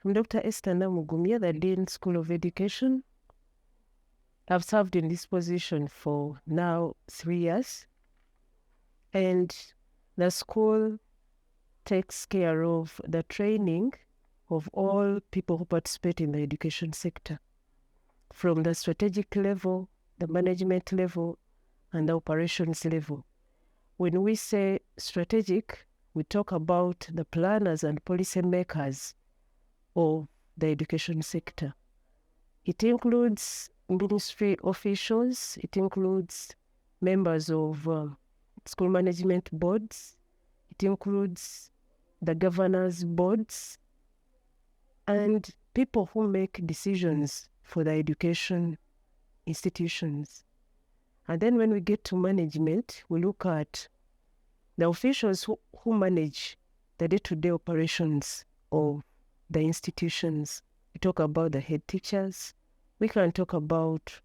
I'm Dr. Esther Namugumia, the Dean School of Education. I've served in this position for now 3 years, and the school takes care of the training of all people who participate in the education sector, from the strategic level, the management level, and the operations level. When we say strategic, we talk about the planners and policy makers of the education sector. It includes ministry officials, it includes members of school management boards, it includes the governors' boards, and people who make decisions for the education institutions. And then when we get to management, we look at the officials who manage the day-to-day operations of the institutions. We talk about the head teachers. We can talk about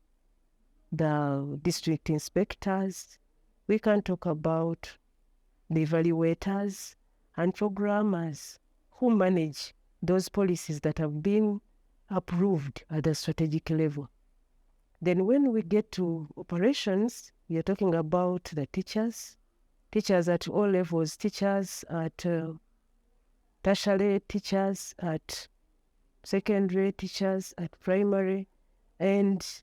the district inspectors. We can talk about the evaluators and programmers who manage those policies that have been approved at the strategic level. Then when we get to operations, we are talking about the teachers at all levels, teachers at tertiary, teachers at secondary, teachers at primary, and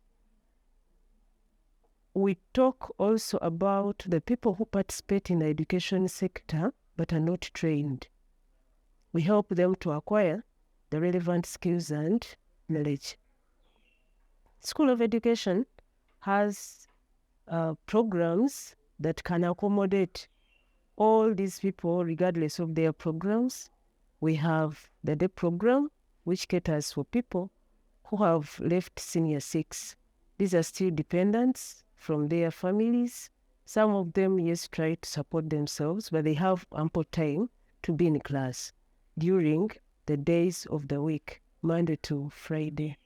we talk also about the people who participate in the education sector but are not trained. We help them to acquire the relevant skills and knowledge. School of Education has programs that can accommodate all these people regardless of their programs. We have the day program, which caters for people who have left senior 6. These are still dependents from their families. Some of them, yes, try to support themselves, but they have ample time to be in class during the days of the week, Monday to Friday.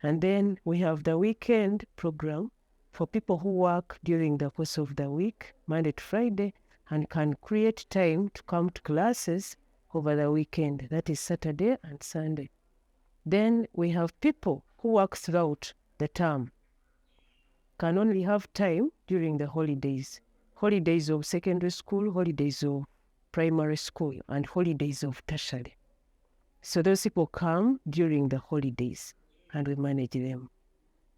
And then we have the weekend program for people who work during the course of the week, Monday to Friday, and can create time to come to classes over the weekend, that is Saturday and Sunday. Then we have people who work throughout the term, can only have time during the holidays of secondary school, holidays of primary school, and holidays of tertiary. So those people come during the holidays and we manage them.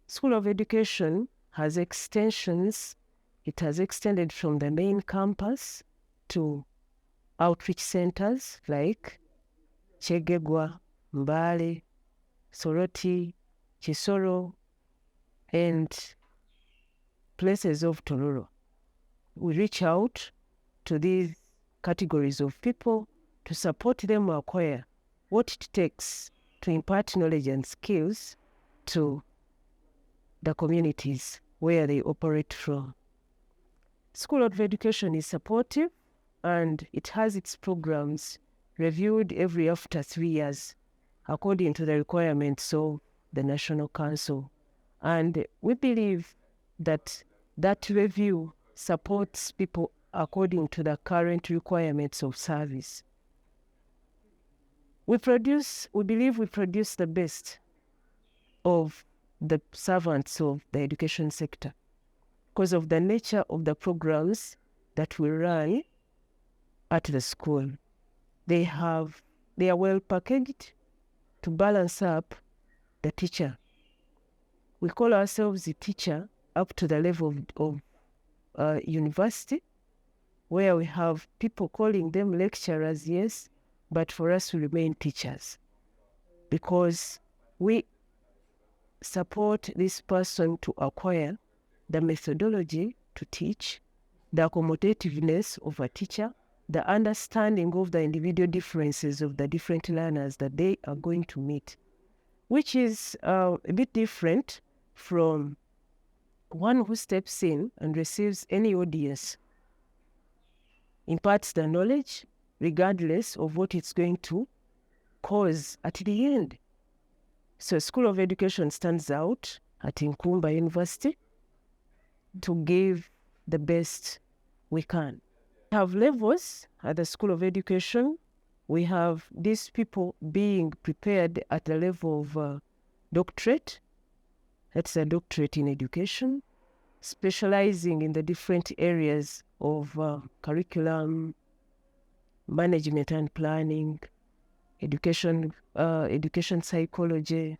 School of Education has extensions. It has extended from the main campus to outreach centers like Chegegwa, Mbale, Soroti, Chisoro, and places of Tororo. We reach out to these categories of people to support them acquire what it takes to impart knowledge and skills to the communities where they operate from. School of Education is supportive and it has its programs reviewed every after 3 years according to the requirements of the National Council. And we believe that that review supports people according to the current requirements of service. We believe we produce the best of the servants of the education sector because of the nature of the programs that we run at the school. They are well packaged to balance up the teacher. We call ourselves a teacher up to the level of university, where we have people calling them lecturers, yes, but for us we remain teachers because we support this person to acquire the methodology to teach, the accommodativeness of a teacher, the understanding of the individual differences of the different learners that they are going to meet, which is a bit different from one who steps in and receives any audience, imparts the knowledge regardless of what it's going to cause at the end. So School of Education stands out at Nkumba University to give the best we can. We have levels at the School of Education. We have these people being prepared at the level of doctorate. That's a doctorate in education, specializing in the different areas of curriculum, management and planning, education psychology,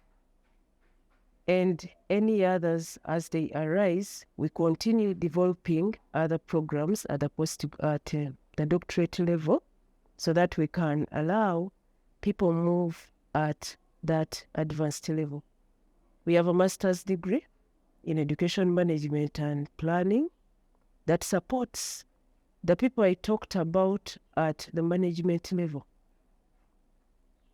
and any others as they arise. We continue developing other programs at the doctorate level so that we can allow people move at that advanced level. We have a master's degree in education management and planning that supports the people I talked about at the management level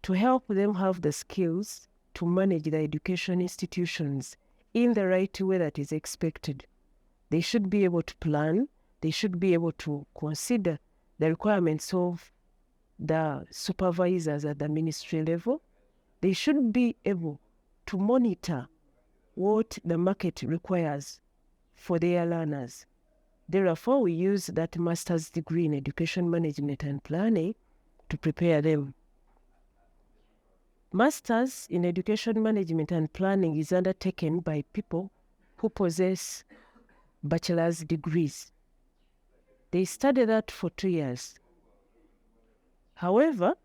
to help them have the skills to manage the education institutions in the right way that is expected. They should be able to plan. They should be able to consider the requirements of the supervisors at the ministry level. They should be able to monitor what the market requires for their learners. Therefore, we use that master's degree in education management and planning to prepare them. Masters in education management and planning is undertaken by people who possess bachelor's degrees. They study that for 2 years. However,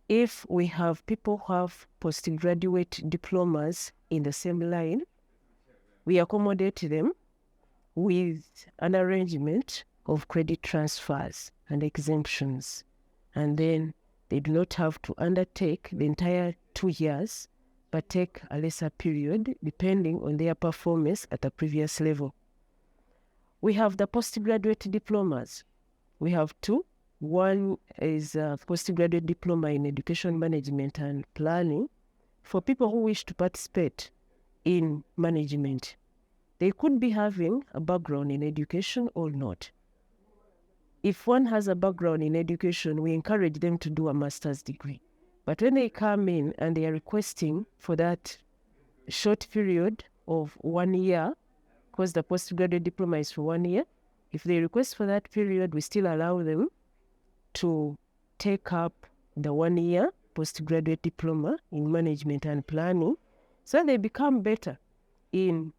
if we have people who have postgraduate diplomas in the same line, we accommodate them with an arrangement of credit transfers and exemptions. And then they do not have to undertake the entire 2 years, but take a lesser period depending on their performance at the previous level. We have the postgraduate diplomas. We have two. One is a postgraduate diploma in education management and planning for people who wish to participate in management. They could be having a background in education or not. If one has a background in education, we encourage them to do a master's degree. But when they come in and they are requesting for that short period of 1 year, because the postgraduate diploma is for 1 year, if they request for that period, we still allow them to take up the 1 year postgraduate diploma in management and planning, so they become better in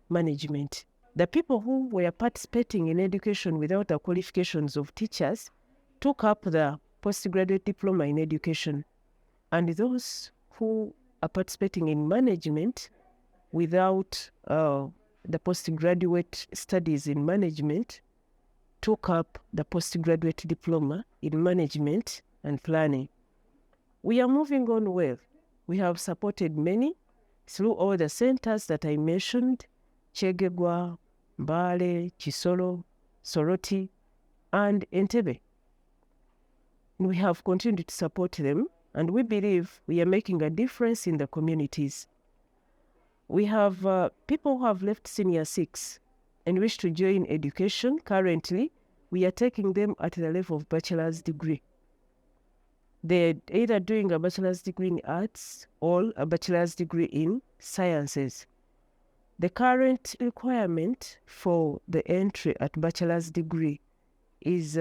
management. The people who were participating in education without the qualifications of teachers took up the postgraduate diploma in education, and those who are participating in management without the postgraduate studies in management took up the postgraduate diploma in management and planning. We are moving on well. We have supported many through all the centers that I mentioned: Chegegwa, Mbale, Chisolo, Soroti, and Entebbe. We have continued to support them, and we believe we are making a difference in the communities. We have people who have left Senior 6 and wish to join education. Currently, we are taking them at the level of Bachelor's Degree. They're either doing a Bachelor's Degree in Arts or a Bachelor's Degree in Sciences. The current requirement for the entry at Bachelor's Degree is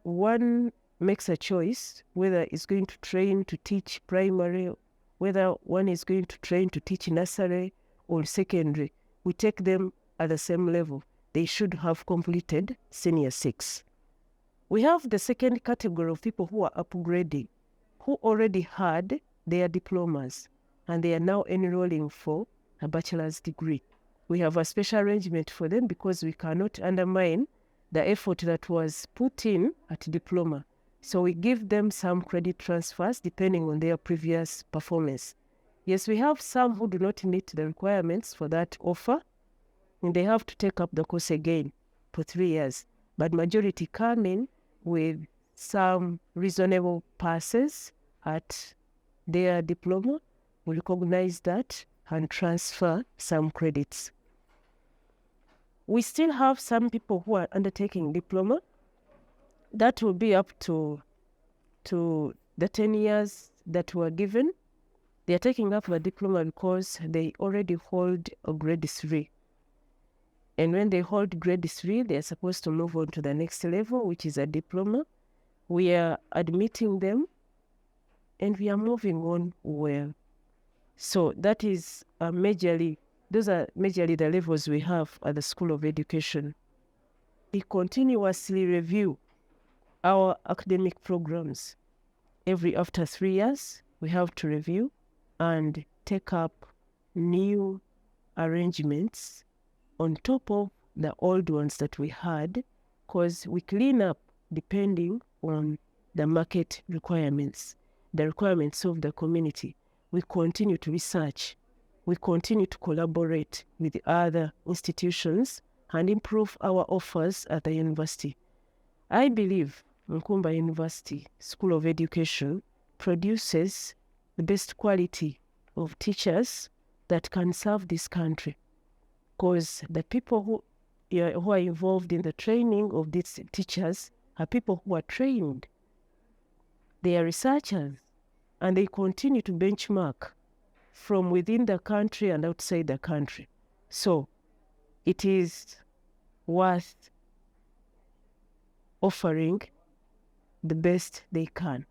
one makes a choice whether it's going to train to teach primary, whether one is going to train to teach nursery or secondary. We take them at the same level. They should have completed Senior 6. We have the second category of people who are upgrading, who already had their diplomas, and they are now enrolling for a bachelor's degree. We have a special arrangement for them because we cannot undermine the effort that was put in at diploma. So we give them some credit transfers depending on their previous performance. Yes, we have some who do not meet the requirements for that offer, and they have to take up the course again for 3 years. But majority come in with some reasonable passes at their diploma. We recognize that and transfer some credits. We still have some people who are undertaking diploma. That will be up to the 10 years that were given. They are taking up the diploma because they already hold a grade 3. And when they hold grade 3, they are supposed to move on to the next level, which is a diploma. We are admitting them and we are moving on well. So that is those are majorly the levels we have at the School of Education. We continuously review our academic programs. After 3 years, we have to review and take up new arrangements on top of the old ones that we had, because we clean up depending on the market requirements, the requirements of the community. We continue to research. We continue to collaborate with other institutions and improve our offers at the university. I believe Nkumba University School of Education produces the best quality of teachers that can serve this country, because the people who are involved in the training of these teachers are people who are trained. They are researchers, and they continue to benchmark from within the country and outside the country. So it is worth offering the best they can.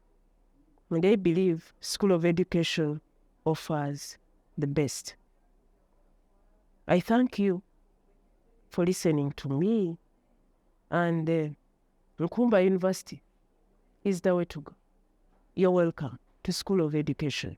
And I believe School of Education offers the best. I thank you for listening to me, and Nkumba University is the way to go. You're welcome to School of Education.